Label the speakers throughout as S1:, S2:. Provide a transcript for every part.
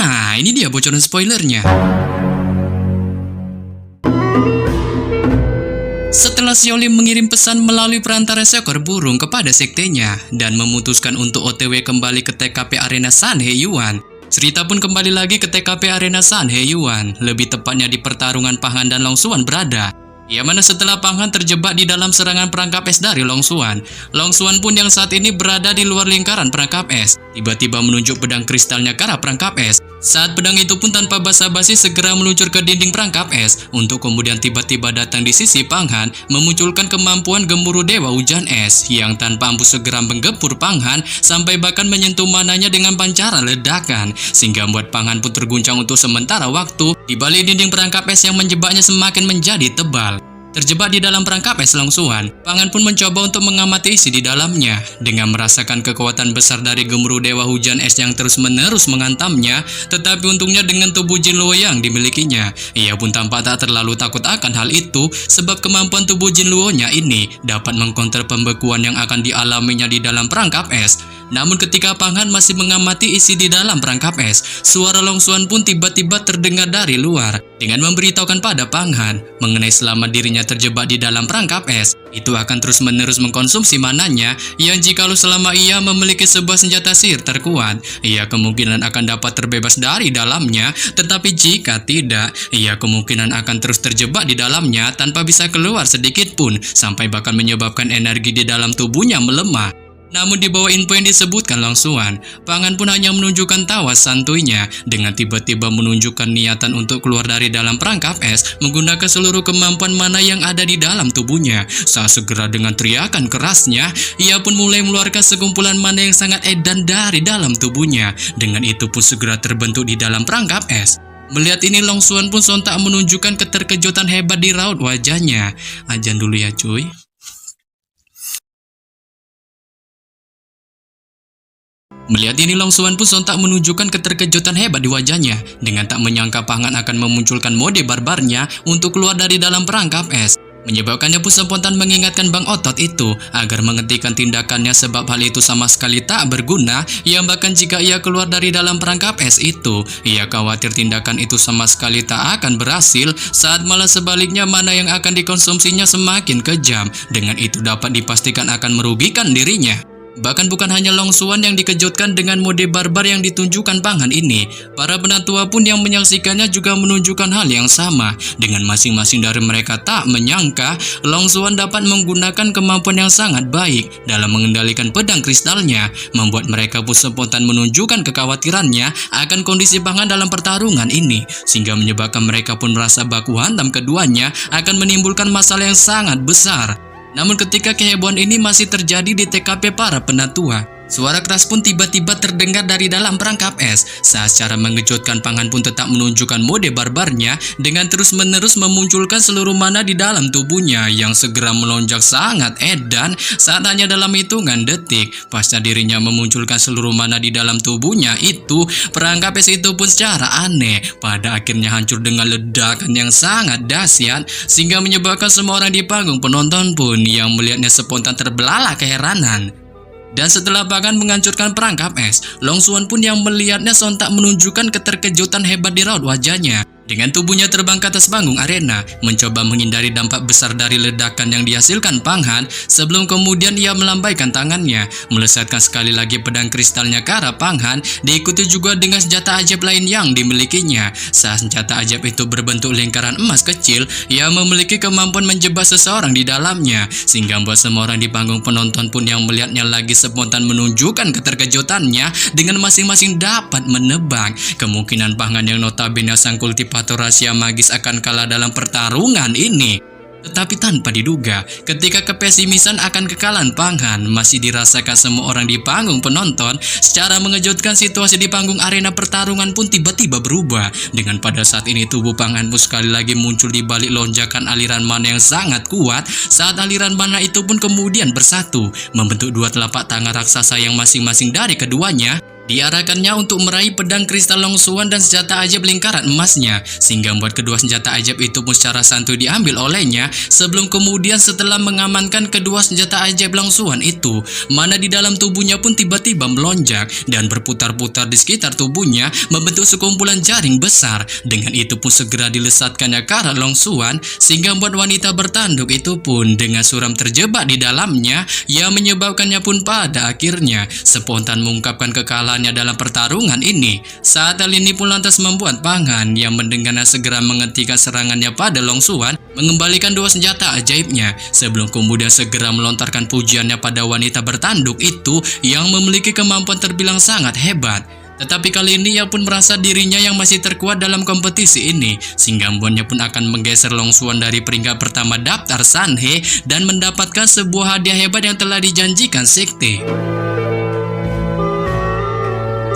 S1: Nah, ini dia bocoran spoilernya. Setelah Xiaolim mengirim pesan melalui perantara seekor burung kepada sektenya dan memutuskan untuk OTW kembali ke TKP Arena San Heiyuan, cerita pun kembali lagi ke TKP Arena San Heiyuan, lebih tepatnya di pertarungan Pang Han dan Long Xuan berada. Yang mana setelah Pang Han terjebak di dalam serangan perangkap es dari Long Xuan pun yang saat ini berada di luar lingkaran perangkap es, tiba-tiba menunjuk pedang kristalnya ke arah perangkap es. Saat pedang itu pun tanpa basa-basi segera meluncur ke dinding perangkap es, untuk kemudian tiba-tiba datang di sisi Pang Han, memunculkan kemampuan gemuruh Dewa Hujan Es, yang tanpa ampuh segera menggempur Pang Han, sampai bahkan menyentuh mananya dengan pancaran ledakan, sehingga membuat Pang Han pun terguncang untuk sementara waktu, di balik dinding perangkap es yang menjebaknya semakin menjadi tebal. Terjebak di dalam perangkap es Long Xuan, Pang Han pun mencoba untuk mengamati isi di dalamnya. Dengan merasakan kekuatan besar dari gemuruh Dewa Hujan Es yang terus-menerus menghantamnya, tetapi untungnya dengan tubuh Jin Luo yang dimilikinya, ia pun tampak tak terlalu takut akan hal itu, sebab kemampuan tubuh Jin Luo-nya ini dapat mengkonter pembekuan yang akan dialaminya di dalam perangkap es. Namun ketika Pang Han masih mengamati isi di dalam perangkap es, suara Long Xuan pun tiba-tiba terdengar dari luar, dengan memberitahukan pada Pang Han mengenai selama dirinya terjebak di dalam perangkap es, itu akan terus-menerus mengkonsumsi mananya, yang jikalau selama ia memiliki sebuah senjata sihir terkuat, ia kemungkinan akan dapat terbebas dari dalamnya, tetapi jika tidak, ia kemungkinan akan terus terjebak di dalamnya tanpa bisa keluar sedikit pun, sampai bahkan menyebabkan energi di dalam tubuhnya melemah. Namun di bawah info yang disebutkan Long Xuan, Pang Han pun hanya menunjukkan tawa santuinya dengan tiba-tiba menunjukkan niatan untuk keluar dari dalam perangkap es menggunakan seluruh kemampuan mana yang ada di dalam tubuhnya. Saat segera dengan teriakan kerasnya, ia pun mulai mengeluarkan sekumpulan mana yang sangat edan dari dalam tubuhnya. Dengan itu pun segera terbentuk di dalam perangkap es. Melihat ini Long Xuan pun sontak menunjukkan keterkejutan hebat di raut wajahnya. Ajan dulu ya cuy. Melihat ini Long Xuan pun sontak menunjukkan keterkejutan hebat di wajahnya, dengan tak menyangka Pang Han akan memunculkan mode barbarnya untuk keluar dari dalam perangkap es. Menyebabkannya pun spontan mengingatkan Bang Otot itu agar menghentikan tindakannya, sebab hal itu sama sekali tak berguna, yang bahkan jika ia keluar dari dalam perangkap es itu, ia khawatir tindakan itu sama sekali tak akan berhasil, saat malah sebaliknya mana yang akan dikonsumsinya semakin kejam, dengan itu dapat dipastikan akan merugikan dirinya. Bahkan bukan hanya Long Xuan yang dikejutkan dengan mode barbar yang ditunjukkan Pang Han ini, para penatua pun yang menyaksikannya juga menunjukkan hal yang sama, dengan masing-masing dari mereka tak menyangka Long Xuan dapat menggunakan kemampuan yang sangat baik dalam mengendalikan pedang kristalnya, membuat mereka pun spontan menunjukkan kekhawatirannya akan kondisi Pang Han dalam pertarungan ini, sehingga menyebabkan mereka pun merasa baku hantam keduanya akan menimbulkan masalah yang sangat besar. Namun ketika kehebohan ini masih terjadi di TKP para penatua, suara keras pun tiba-tiba terdengar dari dalam perangkap es, saat secara mengejutkan Pang Han pun tetap menunjukkan mode barbarnya dengan terus-menerus memunculkan seluruh mana di dalam tubuhnya yang segera melonjak sangat edan, saat hanya dalam hitungan detik pasca dirinya memunculkan seluruh mana di dalam tubuhnya itu, perangkap es itu pun secara aneh pada akhirnya hancur dengan ledakan yang sangat dahsyat, sehingga menyebabkan semua orang di panggung penonton pun yang melihatnya spontan terbelalak keheranan. Dan setelah bahkan menghancurkan perangkap es, Long Xuan pun yang melihatnya sontak menunjukkan keterkejutan hebat di raut wajahnya. Dengan tubuhnya terbang ke atas panggung arena, mencoba menghindari dampak besar dari ledakan yang dihasilkan Pang Han, sebelum kemudian ia melambaikan tangannya, melesatkan sekali lagi pedang kristalnya ke arah Pang Han, diikuti juga dengan senjata ajaib lain yang dimilikinya. Saat senjata ajaib itu berbentuk lingkaran emas kecil, ia memiliki kemampuan menjebak seseorang di dalamnya, sehingga membuat semua orang di panggung penonton pun yang melihatnya lagi spontan menunjukkan keterkejutannya, dengan masing-masing dapat menebak kemungkinan Pang Han yang notabene sang kultivator rahasia magis akan kalah dalam pertarungan ini. Tetapi tanpa diduga, ketika kepesimisan akan kekalahan Pang Han masih dirasakan semua orang di panggung penonton, secara mengejutkan situasi di panggung arena pertarungan pun tiba-tiba berubah, dengan pada saat ini tubuh Pang Han pun sekali lagi muncul di balik lonjakan aliran mana yang sangat kuat, saat aliran mana itu pun kemudian bersatu, membentuk dua telapak tangan raksasa yang masing-masing dari keduanya Diarahkannya untuk meraih pedang kristal longsuan dan senjata ajaib lingkaran emasnya, sehingga membuat kedua senjata ajaib itu pun secara santuy diambil olehnya, sebelum kemudian setelah mengamankan kedua senjata ajaib longsuan itu, mana di dalam tubuhnya pun tiba-tiba melonjak dan berputar-putar di sekitar tubuhnya membentuk sekumpulan jaring besar. Dengan itu pun segera dilesatkannya ke arah longsuan, sehingga membuat wanita bertanduk itu pun dengan suram terjebak di dalamnya, yang menyebabkannya pun pada akhirnya spontan mengungkapkan kekalahan dalam pertarungan ini. Saat hal ini pun lantas membuat Pang Han yang mendengarnya segera menghentikan serangannya pada longsuan, mengembalikan dua senjata ajaibnya, sebelum kemudian segera melontarkan pujiannya pada wanita bertanduk itu yang memiliki kemampuan terbilang sangat hebat. Tetapi kali ini ia pun merasa dirinya yang masih terkuat dalam kompetisi ini, sehingga membuatnya pun akan menggeser longsuan dari peringkat pertama daftar Sanhe dan mendapatkan sebuah hadiah hebat yang telah dijanjikan sekte.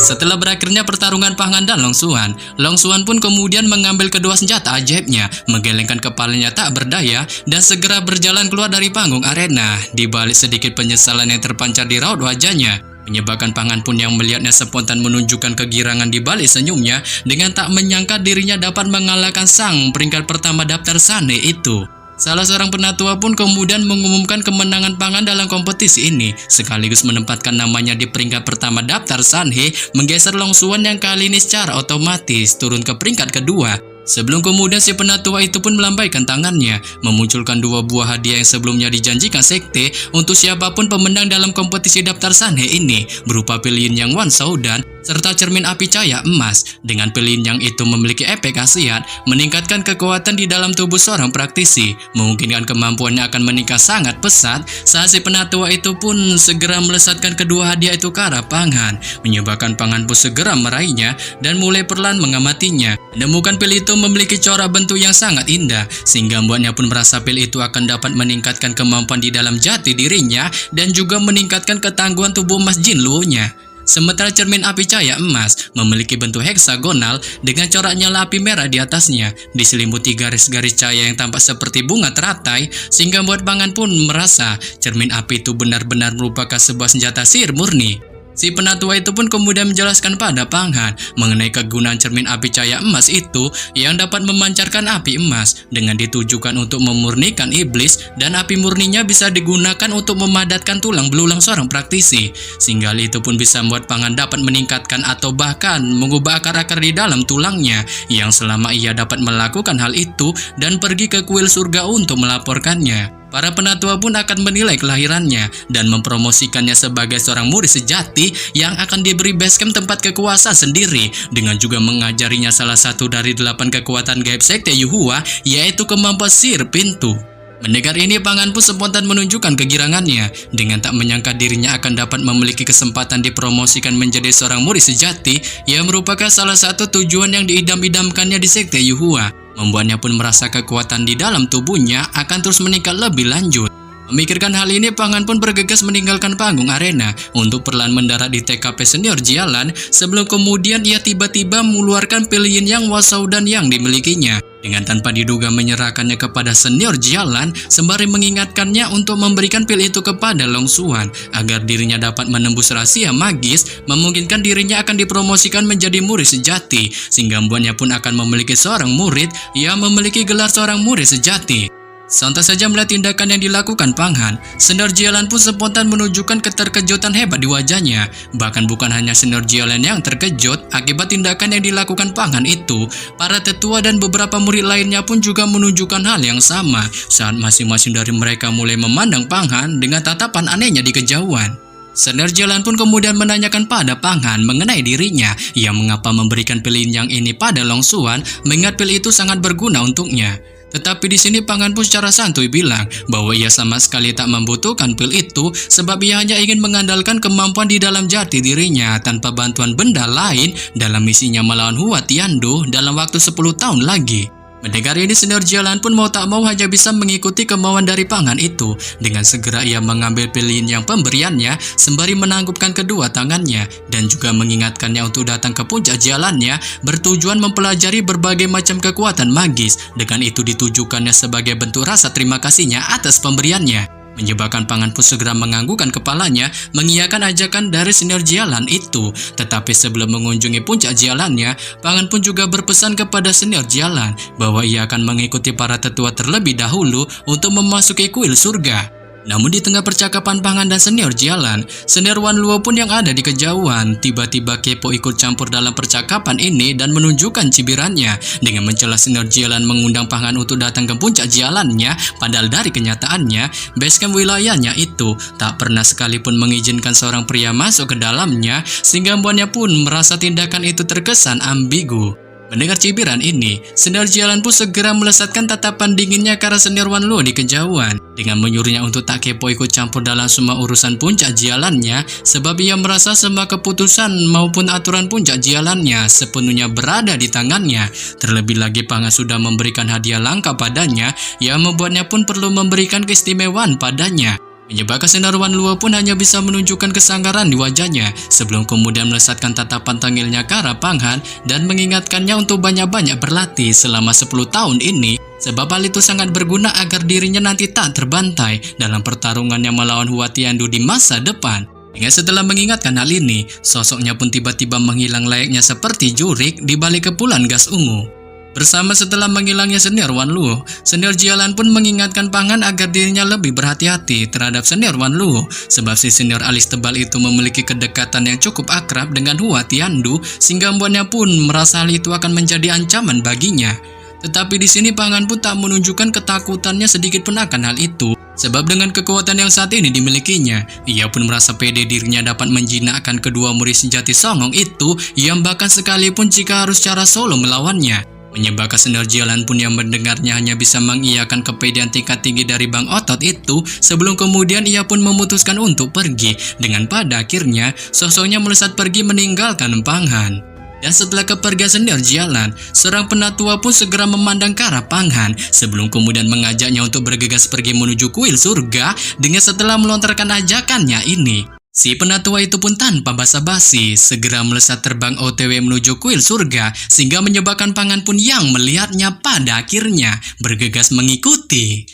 S1: Setelah berakhirnya pertarungan Pang Han dan Longsuan, Longsuan pun kemudian mengambil kedua senjata ajaibnya, menggelengkan kepalanya tak berdaya, dan segera berjalan keluar dari panggung arena. Di balik sedikit penyesalan yang terpancar di raut wajahnya, menyebabkan Pang Han pun yang melihatnya spontan menunjukkan kegirangan di balik senyumnya, dengan tak menyangka dirinya dapat mengalahkan sang peringkat pertama daftar Sanhe itu. Salah seorang penatua pun kemudian mengumumkan kemenangan Pang Han dalam kompetisi ini, sekaligus menempatkan namanya di peringkat pertama daftar Sanhe, menggeser Longsuan yang kali ini secara otomatis turun ke peringkat kedua. Sebelum kemudian si penatua itu pun melambaikan tangannya, memunculkan dua buah hadiah yang sebelumnya dijanjikan sekte untuk siapapun pemenang dalam kompetisi daftar Sanhe ini, berupa pilihan yang Wan Shoudan serta cermin api cahaya emas. Dengan pilihan yang itu memiliki efek khasiat, meningkatkan kekuatan di dalam tubuh seorang praktisi, memungkinkan kemampuannya akan meningkat sangat pesat. Saat si penatua itu pun segera melesatkan kedua hadiah itu ke arah Pang Han, menyebabkan Pang Han pun segera meraihnya dan mulai perlahan mengamatinya. Menemukan pil itu memiliki corak bentuk yang sangat indah, sehingga membuatnya pun merasa pil itu akan dapat meningkatkan kemampuan di dalam jati dirinya dan juga meningkatkan ketangguhan tubuh emas Jin Luo-nya. Sementara cermin api cahaya emas memiliki bentuk heksagonal dengan corak nyala api merah di atasnya, diselimuti garis-garis cahaya yang tampak seperti bunga teratai, sehingga membuat Pang Han pun merasa cermin api itu benar-benar merupakan sebuah senjata sihir murni. Si penatua itu pun kemudian menjelaskan pada Pang Han mengenai kegunaan cermin api cahaya emas itu yang dapat memancarkan api emas dengan ditujukan untuk memurnikan iblis, dan api murninya bisa digunakan untuk memadatkan tulang belulang seorang praktisi, sehingga hal itu pun bisa membuat Pang Han dapat meningkatkan atau bahkan mengubah akar-akar di dalam tulangnya, yang selama ia dapat melakukan hal itu dan pergi ke kuil surga untuk melaporkannya. Para penatua pun akan menilai kelahirannya dan mempromosikannya sebagai seorang murid sejati yang akan diberi basecamp tempat kekuasaan sendiri, dengan juga mengajarinya salah satu dari 8 kekuatan gaib sekte Yuhua, yaitu kemampuan sihir pintu. Mendengar ini, Pang Han pun spontan menunjukkan kegirangannya, dengan tak menyangka dirinya akan dapat memiliki kesempatan dipromosikan menjadi seorang murid sejati, yang merupakan salah satu tujuan yang diidam-idamkannya di sekte Yuhua. Membuatnya pun merasa kekuatan di dalam tubuhnya akan terus meningkat lebih lanjut. Memikirkan hal ini, Pang Han pun bergegas meninggalkan panggung arena untuk perlahan mendarat di TKP senior Jialan, sebelum kemudian ia tiba-tiba mengeluarkan pilihan yang Wan Shoudan yang dimilikinya, dengan tanpa diduga menyerahkannya kepada senior Jialan, sembari mengingatkannya untuk memberikan pil itu kepada Longsuan agar dirinya dapat menembus rahasia magis, memungkinkan dirinya akan dipromosikan menjadi murid sejati, sehingga membuatnya pun akan memiliki seorang murid yang memiliki gelar seorang murid sejati. Sontak saja melihat tindakan yang dilakukan Pang Han, senior Jialan pun spontan menunjukkan keterkejutan hebat di wajahnya. Bahkan bukan hanya senior Jialan yang terkejut akibat tindakan yang dilakukan Pang Han itu, para tetua dan beberapa murid lainnya pun juga menunjukkan hal yang sama saat masing-masing dari mereka mulai memandang Pang Han dengan tatapan anehnya di kejauhan. Senior Jialan pun kemudian menanyakan pada Pang Han mengenai dirinya yang mengapa memberikan pilihan yang ini pada Longsuan, mengingat pil itu sangat berguna untuknya. Tetapi di sini Pang Han pun secara santuy bilang bahwa ia sama sekali tak membutuhkan pil itu, sebab ia hanya ingin mengandalkan kemampuan di dalam jati dirinya tanpa bantuan benda lain dalam misinya melawan Hua Tiandu dalam waktu 10 tahun lagi. Mendengar ini, senior Jialan pun mau tak mau hanya bisa mengikuti kemauan dari Pang Han itu. Dengan segera ia mengambil pilihan yang pemberiannya sembari menanggupkan kedua tangannya dan juga mengingatkannya untuk datang ke puncak jalannya bertujuan mempelajari berbagai macam kekuatan magis. Dengan itu ditujukannya sebagai bentuk rasa terima kasihnya atas pemberiannya. menyebabkan Pangan pun segera menganggukkan kepalanya mengiyakan ajakan dari senior Jialan itu. Tetapi sebelum mengunjungi puncak Jialannya, Pangan pun juga berpesan kepada senior Jialan bahwa ia akan mengikuti para tetua terlebih dahulu untuk memasuki kuil surga. Namun di tengah percakapan Pangan dan senior Jialan, senior Wan Luo pun yang ada di kejauhan tiba-tiba kepo ikut campur dalam percakapan ini dan menunjukkan cibirannya dengan mencela senior Jialan mengundang Pangan untuk datang ke puncak Jialannya, padahal dari kenyataannya basecamp wilayahnya itu tak pernah sekalipun mengizinkan seorang pria masuk ke dalamnya, sehingga membuatnya pun merasa tindakan itu terkesan ambigu. Mendengar cibiran ini, senior Jialan pun segera melesatkan tatapan dinginnya ke arah senior Wan Luo di kejauhan dengan menyuruhnya untuk tak kepo ikut campur dalam semua urusan puncak Jialannya, sebab ia merasa semua keputusan maupun aturan puncak Jialannya sepenuhnya berada di tangannya. Terlebih lagi Pangan sudah memberikan hadiah langka padanya yang membuatnya pun perlu memberikan keistimewaan padanya. Menyebabkan senior Wan Luo pun hanya bisa menunjukkan kesanggaran di wajahnya sebelum kemudian melesatkan tatapan tengilnya ke arah Pangan dan mengingatkannya untuk banyak-banyak berlatih selama 10 tahun ini, sebab hal itu sangat berguna agar dirinya nanti tak terbantai dalam pertarungannya melawan Hua Tiandu di masa depan. Hingga setelah mengingatkan hal ini, sosoknya pun tiba-tiba menghilang layaknya seperti jurik di balik kepulan gas ungu. Bersama setelah menghilangnya senior Wan Luo, senior Jialan pun mengingatkan Pangan agar dirinya lebih berhati-hati terhadap senior Wan Luo, sebab si senior alis tebal itu memiliki kedekatan yang cukup akrab dengan Hua Tiandu, sehingga membuatnya pun merasa hal itu akan menjadi ancaman baginya. Tetapi di sini Pangan pun tak menunjukkan ketakutannya sedikit pun akan hal itu, sebab dengan kekuatan yang saat ini dimilikinya, ia pun merasa pede dirinya dapat menjinakkan kedua murid sejati songong itu, yang bahkan sekalipun jika harus secara solo melawannya. Menyebabkan senior Jialan pun yang mendengarnya hanya bisa mengiyakan kepedean tingkat tinggi dari Bang Otot itu, sebelum kemudian ia pun memutuskan untuk pergi, dengan pada akhirnya sosoknya melesat pergi meninggalkan Pangan. Dan setelah kepergian senior Jialan, seorang penatua pun segera memandang ke arah Pangan sebelum kemudian mengajaknya untuk bergegas pergi menuju kuil surga dengan setelah melontarkan ajakannya ini. Si penatua itu pun tanpa basa-basi segera melesat terbang OTW menuju kuil surga, sehingga menyebabkan Pangan pun yang melihatnya pada akhirnya bergegas mengikuti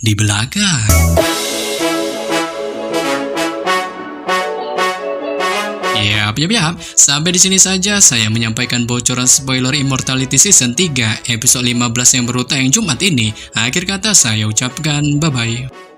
S1: di belakang. Yap, sampai di sini saja saya menyampaikan bocoran spoiler Immortality Season 3 episode 15 yang baru tayang Jumat ini. Akhir kata saya ucapkan bye-bye.